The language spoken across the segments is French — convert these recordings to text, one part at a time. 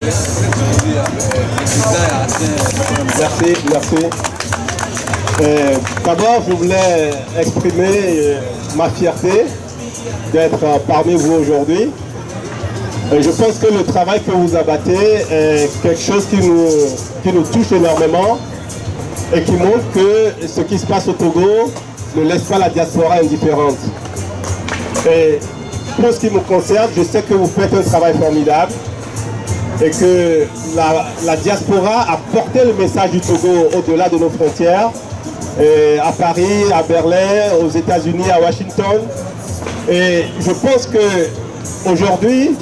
Merci. D'abord, je voulais exprimer ma fierté d'être parmi vous aujourd'hui. Je pense que le travail que vous abattez est quelque chose qui nous touche énormément et qui montre que ce qui se passe au Togo ne laisse pas la diaspora indifférente. Et pour ce qui me concerne, je sais que vous faites un travail formidable et que la diaspora a porté le message du Togo au-delà de nos frontières, à Paris, à Berlin, aux États-Unis, à Washington. Et je pense que aujourd'hui,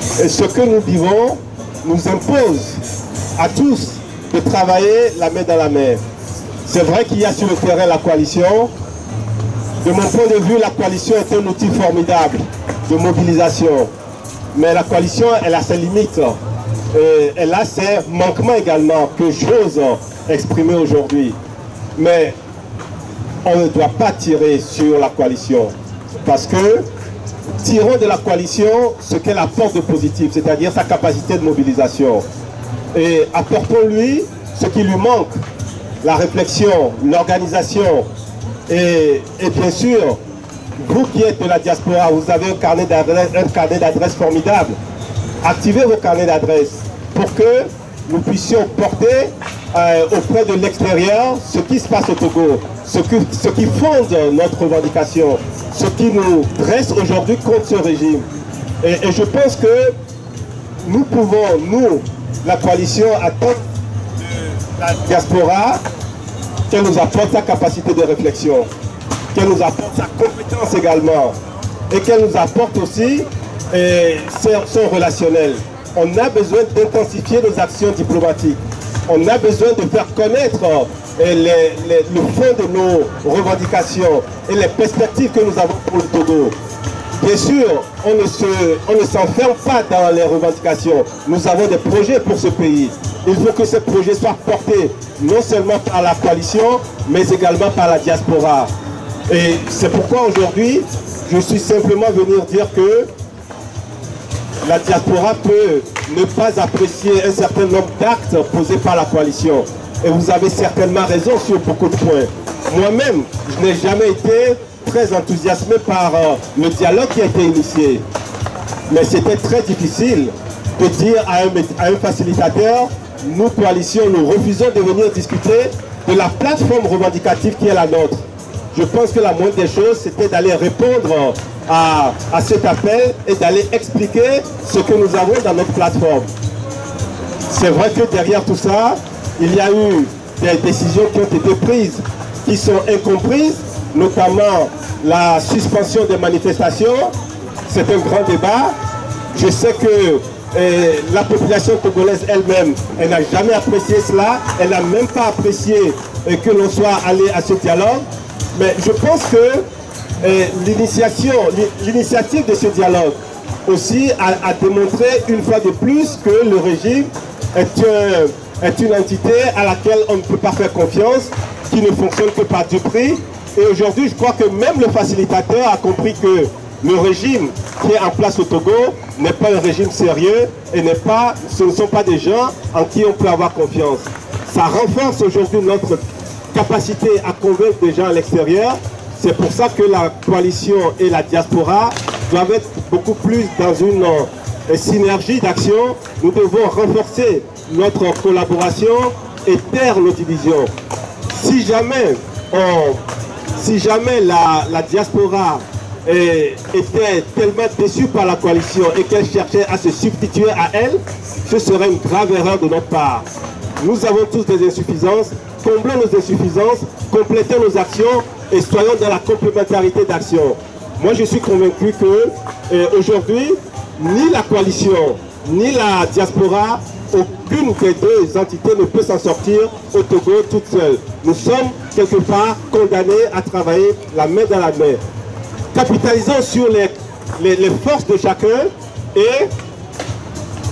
ce que nous vivons nous impose à tous de travailler la main dans la main. C'est vrai qu'il y a sur le terrain la coalition. De mon point de vue, la coalition est un outil formidable de mobilisation. Mais la coalition, elle a ses limites. Et elle a ses manquements également que j'ose exprimer aujourd'hui. Mais on ne doit pas tirer sur la coalition. Parce que tirons de la coalition ce qu'elle apporte de positif, c'est-à-dire sa capacité de mobilisation. Et apportons-lui ce qui lui manque, la réflexion, l'organisation. Et bien sûr, vous qui êtes de la diaspora, vous avez un carnet d'adresses formidable. Activez vos carnets d'adresses pour que nous puissions porter auprès de l'extérieur ce qui se passe au Togo, ce qui fonde notre revendication, ce qui nous dresse aujourd'hui contre ce régime. Et je pense que nous pouvons, nous, la coalition, attendre de la diaspora qu'elle nous apporte sa capacité de réflexion, qu'elle nous apporte sa compétence également, et qu'elle nous apporte aussi son relationnel. On a besoin d'intensifier nos actions diplomatiques. On a besoin de faire connaître le fond de nos revendications et les perspectives que nous avons pour le Togo. Bien sûr, on ne s'enferme pas dans les revendications. Nous avons des projets pour ce pays. Il faut que ces projets soient portés non seulement par la coalition, mais également par la diaspora. Et c'est pourquoi aujourd'hui, je suis simplement venu dire que la diaspora peut ne pas apprécier un certain nombre d'actes posés par la coalition. Et vous avez certainement raison sur beaucoup de points. Moi-même, je n'ai jamais été très enthousiasmé par le dialogue qui a été initié. Mais c'était très difficile de dire à un facilitateur, nous, coalition, nous refusons de venir discuter de la plateforme revendicative qui est la nôtre. Je pense que la moindre des choses, c'était d'aller répondre à cet appel et d'aller expliquer ce que nous avons dans notre plateforme. C'est vrai que derrière tout ça, il y a eu des décisions qui ont été prises, qui sont incomprises, notamment la suspension des manifestations. C'est un grand débat. Je sais que la population togolaise elle-même, elle n'a jamais apprécié cela. Elle n'a même pas apprécié que l'on soit allé à ce dialogue. Mais je pense que l'initiative de ce dialogue aussi a démontré une fois de plus que le régime est une entité à laquelle on ne peut pas faire confiance, qui ne fonctionne que par du prix. Et aujourd'hui, je crois que même le facilitateur a compris que le régime qui est en place au Togo n'est pas un régime sérieux et ce ne sont pas des gens en qui on peut avoir confiance. Ça renforce aujourd'hui notre capacité à convaincre des gens à l'extérieur. C'est pour ça que la coalition et la diaspora doivent être beaucoup plus dans une synergie d'action. Nous devons renforcer notre collaboration et taire nos divisions. Si jamais la diaspora était tellement déçue par la coalition et qu'elle cherchait à se substituer à elle, ce serait une grave erreur de notre part. Nous avons tous des insuffisances, comblons nos insuffisances, complétons nos actions et soyons dans la complémentarité d'action. Moi, je suis convaincu que aujourd'hui, ni la coalition, ni la diaspora, aucune des deux entités ne peut s'en sortir au Togo toute seule. Nous sommes quelque part condamnés à travailler la main dans la main. Capitalisons sur les forces de chacun et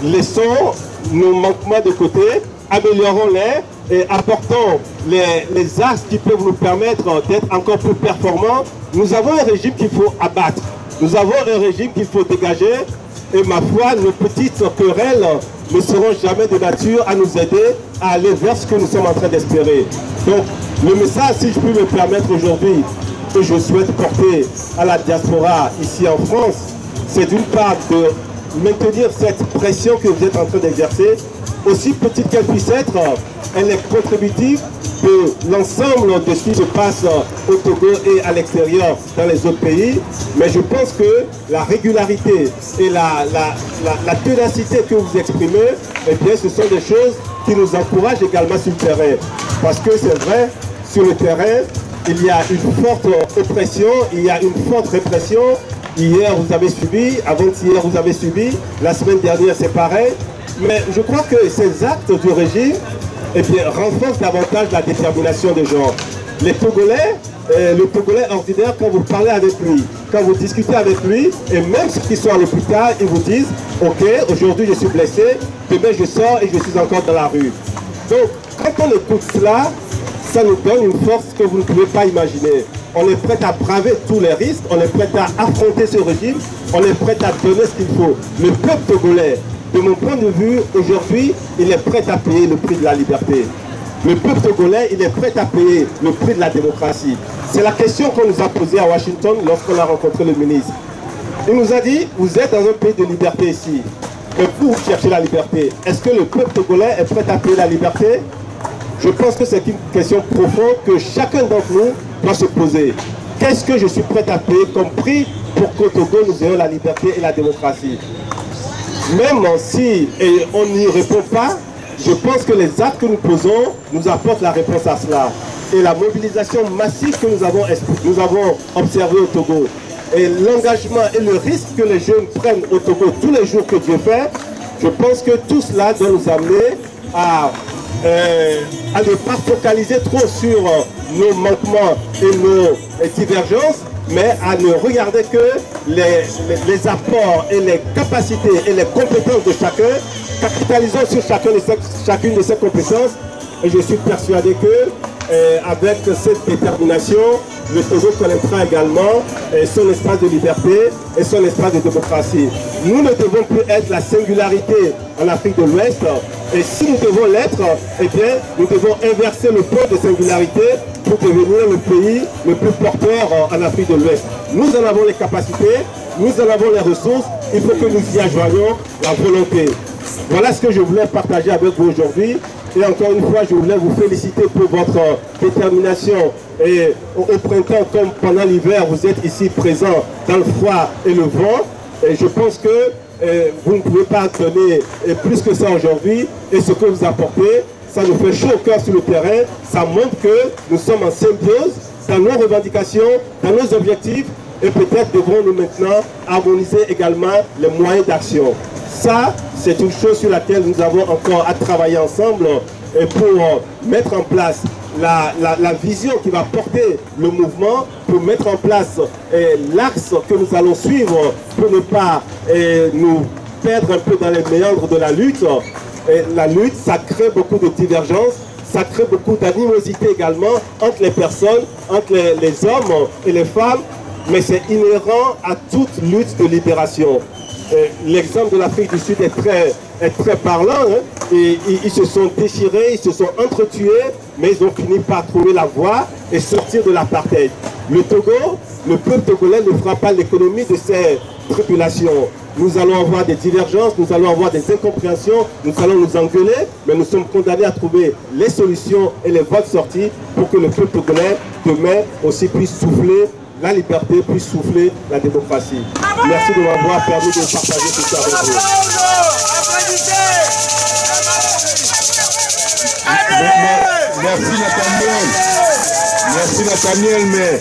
laissons nos manquements de côté, améliorons-les et apportons les axes qui peuvent nous permettre d'être encore plus performants. Nous avons un régime qu'il faut abattre. Nous avons un régime qu'il faut dégager. Et ma foi, nos petites querelles ne seront jamais de nature à nous aider à aller vers ce que nous sommes en train d'espérer. Donc, le message, si je puis me permettre aujourd'hui, que je souhaite porter à la diaspora ici en France, c'est d'une part de maintenir cette pression que vous êtes en train d'exercer, aussi petite qu'elle puisse être, elle est contributive de l'ensemble de ce qui se passe au Togo et à l'extérieur dans les autres pays. Mais je pense que la régularité et la ténacité que vous exprimez, eh bien, ce sont des choses qui nous encouragent également sur le terrain. Parce que c'est vrai, sur le terrain, il y a une forte oppression, il y a une forte répression. Hier, vous avez subi, avant-hier, vous avez subi, la semaine dernière, c'est pareil. Mais je crois que ces actes du régime, eh bien, renforcent davantage la détermination des gens. Les Togolais, le Togolais ordinaire, quand vous parlez avec lui, quand vous discutez avec lui, et même ceux qui sont à l'hôpital, ils vous disent « Ok, aujourd'hui je suis blessé, demain je sors et je suis encore dans la rue. » Donc, quand on écoute cela, ça nous donne une force que vous ne pouvez pas imaginer. On est prêt à braver tous les risques, on est prêt à affronter ce régime, on est prêt à donner ce qu'il faut. Le peuple togolais, de mon point de vue, aujourd'hui, il est prêt à payer le prix de la liberté. Le peuple togolais, il est prêt à payer le prix de la démocratie. C'est la question qu'on nous a posée à Washington lorsqu'on a rencontré le ministre. Il nous a dit, vous êtes dans un pays de liberté ici. Et vous cherchez la liberté. Est-ce que le peuple togolais est prêt à payer la liberté? Je pense que c'est une question profonde que chacun d'entre nous doit se poser. Qu'est-ce que je suis prêt à payer comme prix pour qu'au Togo nous ayons la liberté et la démocratie? Même si on n'y répond pas, je pense que les actes que nous posons nous apportent la réponse à cela. Et la mobilisation massive que nous avons observée au Togo, et l'engagement et le risque que les jeunes prennent au Togo tous les jours que Dieu fait, je pense que tout cela doit nous amener à ne pas focaliser trop sur nos manquements et nos divergences, mais à ne regarder que les apports et les capacités et les compétences de chacun, capitalisons sur chacune de ces compétences, et je suis persuadé que avec cette détermination, le Togo connaîtra également son espace de liberté et son espace de démocratie. Nous ne devons plus être la singularité en Afrique de l'Ouest, et si nous devons l'être, eh bien, nous devons inverser le pôle de singularité pour devenir le pays le plus porteur en Afrique de l'Ouest. Nous en avons les capacités, nous en avons les ressources, il faut que nous y ajoignons la volonté. Voilà ce que je voulais partager avec vous aujourd'hui. Et encore une fois, je voulais vous féliciter pour votre détermination. Et au printemps, comme pendant l'hiver, vous êtes ici présents dans le froid et le vent. Et je pense que vous ne pouvez pas donner plus que ça aujourd'hui. Et ce que vous apportez, ça nous fait chaud au cœur sur le terrain. Ça montre que nous sommes en symbiose dans nos revendications, dans nos objectifs. Et peut-être devrons-nous maintenant harmoniser également les moyens d'action. Ça, c'est une chose sur laquelle nous avons encore à travailler ensemble pour mettre en place la vision qui va porter le mouvement, pour mettre en place l'axe que nous allons suivre pour ne pas nous perdre un peu dans les méandres de la lutte. Et la lutte, ça crée beaucoup de divergences, ça crée beaucoup d'animosité également entre les personnes, entre les hommes et les femmes, mais c'est inhérent à toute lutte de libération. L'exemple de l'Afrique du Sud est très parlant, hein, et ils se sont déchirés, ils se sont entretués, mais ils ont fini par trouver la voie et sortir de l'apartheid. Le Togo, le peuple togolais ne fera pas l'économie de ces tribulations. Nous allons avoir des divergences, nous allons avoir des incompréhensions, nous allons nous engueuler, mais nous sommes condamnés à trouver les solutions et les voies de sortie pour que le peuple togolais demain aussi puisse souffler la liberté, puisse souffler la démocratie. Merci de m'avoir permis de partager tout ça avec vous. Merci Nathaniel. Merci Nathaniel, mais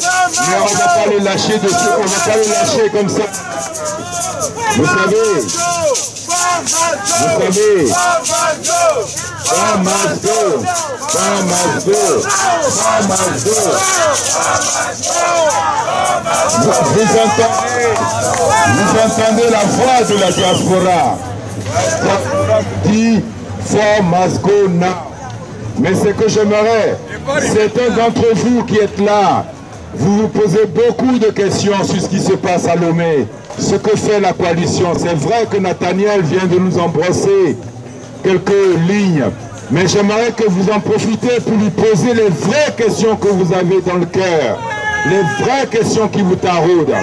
on ne va pas le lâcher dessus, on ne va pas le lâcher comme ça. Vous savez, vous entendez la voix de la diaspora. Dit For must go now. Mais ce que j'aimerais, certains d'entre vous qui êtes là, vous vous posez beaucoup de questions sur ce qui se passe à Lomé, ce que fait la coalition. C'est vrai que Nathaniel vient de nous embrasser quelques lignes. Mais j'aimerais que vous en profitez pour lui poser les vraies questions que vous avez dans le cœur. Les vraies questions qui vous taraudent.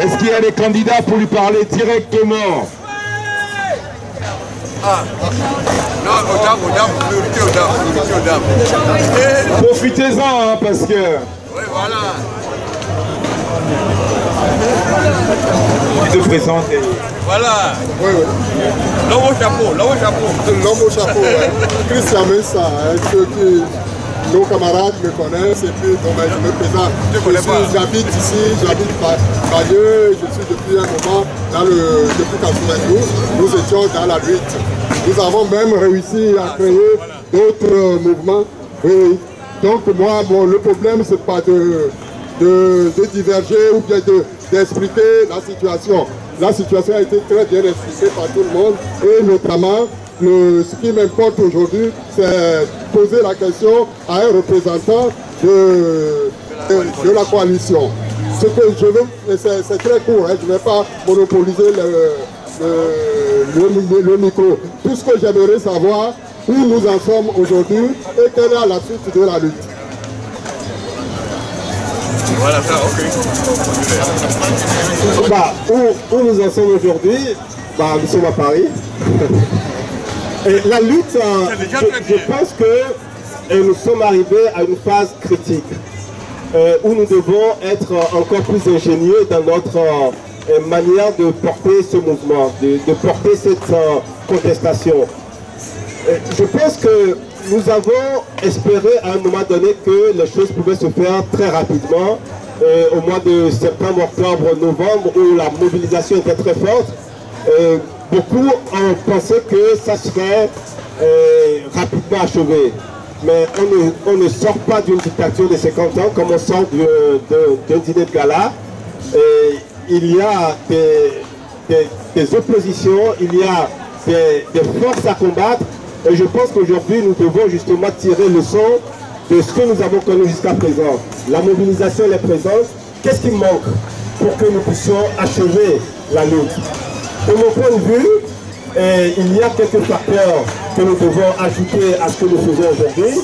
Est-ce qu'il y a des candidats pour lui parler directement? Non, aux dames, priorité aux dames. Profitez-en, hein, parce que... Oui, voilà. Tu te présentes et... Voilà. Oui, oui. L'homme au chapeau, l'homme au chapeau. L'homme au chapeau, ouais. Christian Messa, hein, ceux qui, nos camarades me connaissent, et puis bon, ben, je me présente. J'habite ici, j'habite Bayeux, je suis depuis un moment, depuis 92, nous étions dans la lutte. Nous avons même réussi à créer d'autres mouvements. Oui. Donc moi, bon, le problème, c'est pas de diverger ou bien d'expliquer la situation. La situation a été très bien expliquée par tout le monde et notamment, ce qui m'importe aujourd'hui, c'est poser la question à un représentant de la coalition. Ce que je veux, c'est très court, hein, je ne vais pas monopoliser le micro. Tout ce que j'aimerais savoir, où nous en sommes aujourd'hui et quelle est la suite de la lutte. Voilà ça, ok. Bah, où nous en sommes aujourd'hui, bah, nous sommes à Paris. Et la lutte, je pense que nous sommes arrivés à une phase critique où nous devons être encore plus ingénieux dans notre manière de porter ce mouvement, de porter cette contestation. Je pense que nous avons espéré à un moment donné que les choses pouvaient se faire très rapidement au mois de septembre, octobre, novembre où la mobilisation était très forte. Beaucoup ont pensé que ça serait rapidement achevé. Mais on ne sort pas d'une dictature de 50 ans comme on sort d'un dîner de gala. Il y a des oppositions, il y a des forces à combattre. Et je pense qu'aujourd'hui, nous devons justement tirer le son de ce que nous avons connu jusqu'à présent. La mobilisation est présente. Qu'est-ce qui manque pour que nous puissions achever la lutte? De mon point de vue, il y a quelques facteurs que nous devons ajouter à ce que nous faisons aujourd'hui.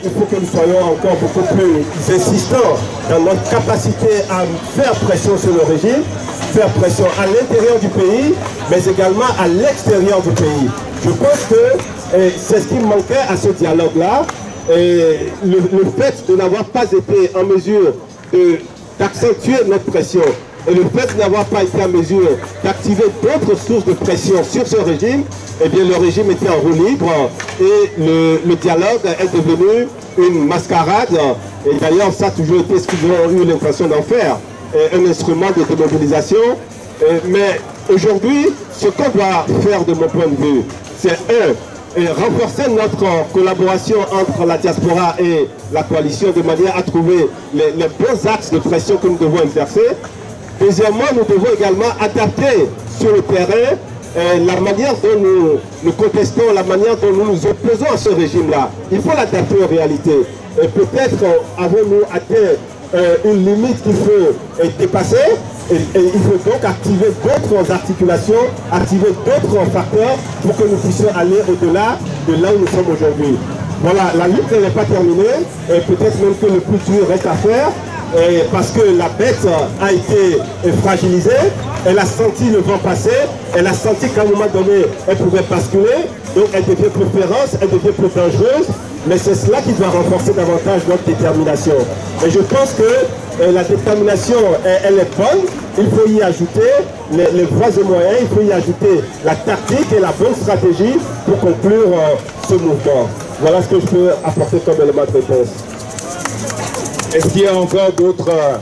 Il faut que nous soyons encore beaucoup plus insistants dans notre capacité à faire pression sur le régime, faire pression à l'intérieur du pays, mais également à l'extérieur du pays. Je pense que c'est ce qui manquait à ce dialogue-là. Le fait de n'avoir pas été en mesure d'accentuer notre pression et le fait de n'avoir pas été en mesure d'activer d'autres sources de pression sur ce régime, eh bien le régime était en roue libre et le dialogue est devenu une mascarade. Et d'ailleurs, ça a toujours été ce qu'ils ont eu l'impression d'en faire, un instrument de démobilisation. Mais aujourd'hui, ce qu'on doit faire de mon point de vue, c'est renforcer notre collaboration entre la diaspora et la coalition de manière à trouver les bons axes de pression que nous devons exercer. Deuxièmement, nous devons également adapter sur le terrain la manière dont nous contestons, la manière dont nous nous opposons à ce régime-là. Il faut l'adapter aux réalités. Et peut-être avons-nous atteint une limite qu'il faut dépasser. Et il faut donc activer d'autres articulations, activer d'autres facteurs pour que nous puissions aller au-delà de là où nous sommes aujourd'hui. Voilà, la lutte n'est pas terminée, et peut-être même que le plus dur reste à faire, parce que la bête a été fragilisée, elle a senti le vent passer, elle a senti qu'à un moment donné, elle pouvait basculer, donc elle devient plus féroce, elle devient plus dangereuse, mais c'est cela qui doit renforcer davantage notre détermination. Et je pense que la détermination, elle est bonne, il faut y ajouter les voies et moyens, il faut y ajouter la tactique et la bonne stratégie pour conclure ce mouvement. Voilà ce que je peux apporter comme élément de réponse. Est-ce qu'il y a encore d'autres